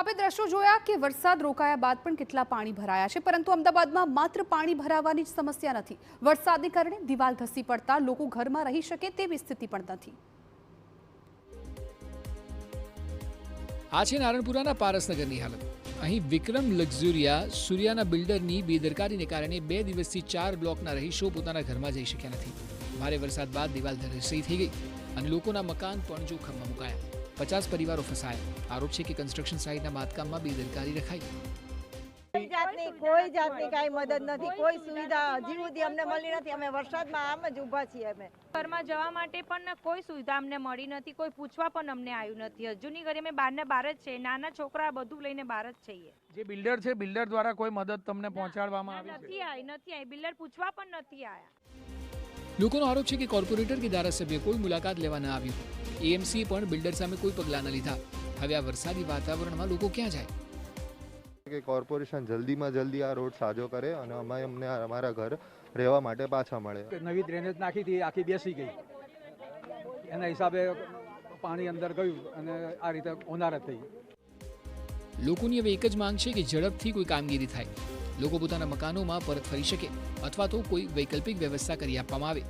આપણે દ્રશ્યો જોયા કે વરસાદ રોકાયા બાદ પણ કેટલા પાણી ભરાયા છે, પરંતુ અમદાવાદમાં માત્ર પાણી ભરાવાની જ સમસ્યા નથી. વરસાદને કારણે દિવાલ ધસી પડતા લોકો ઘરમાં રહી શકે તેવી સ્થિતિ પણ નથી. આ છે નારણપુરાના પારસનગરની હાલત. અહીં વિક્રમ લક્ઝુરિયા સૂર્યાના બિલ્ડરની બેદરકારીને કારણે 2 દિવસથી 4 બ્લોકના રહીશો પોતાના ઘરમાં જઈ શક્યા નથી. ભારે વરસાદ બાદ દિવાલ ધરાશયી થઈ ગઈ અને લોકોના મકાન પણ જોખમમાં મુકાયા. 50 પરિવારો ફસાયા. આરોપ છે કે કન્સ્ટ્રક્શન સાઇટના બાંધકામમાં બેદરકારી રખાઈ. કોઈ જાતની કાંઈ મદદ નથી, કોઈ સુવિધા હજી સુધી અમને મળી નથી. અમે વરસાદમાં આમ જ ઊભા છીએ. અમે ઘરમાં જવા માટે પણ કોઈ સુવિધા અમને મળી નથી, કોઈ પૂછવા પણ અમને આવ્યું નથી. હજુની ઘરે અમે બહાર જ છે, નાના છોકરા બધું લઈને બહાર જ છીએ. જે બિલ્ડર છે, બિલ્ડર દ્વારા કોઈ મદદ તમને પહોંચાડવામાં આવી નથી. બિલ્ડર પૂછવા પણ નથી આવ્યા. લોકોનો આરોપ છે કે કોર્પોરેટર કે ધારાસભ્ય કોઈ મુલાકાત લેવા ન આવ્યું. એએમસીએ પણ બિલ્ડર સામે કોઈ પગલાં ન લીધા. હવે આ વરસાદી વાતાવરણમાં લોકો ક્યાં જાય? કે કોર્પોરેશન જલ્દીમાં જલ્દી આ રોડ સાજો કરે અને અમને અમારા ઘર રહેવા માટે પાછા મળે. નવી ડ્રેનેજ નાખી હતી, આખી બેસી ગઈ. એના હિસાબે પાણી અંદર ગયું અને આ રીતે હોનારત થઈ. લોકોની હવે એક જ માંગ છે કે ઝડપથી કોઈ કામગીરી થાય, લોકો પોતાના મકાનોમાં પરત ફરી શકે અથવા તો કોઈ વૈકલ્પિક વ્યવસ્થા કરી આપવામાં આવે.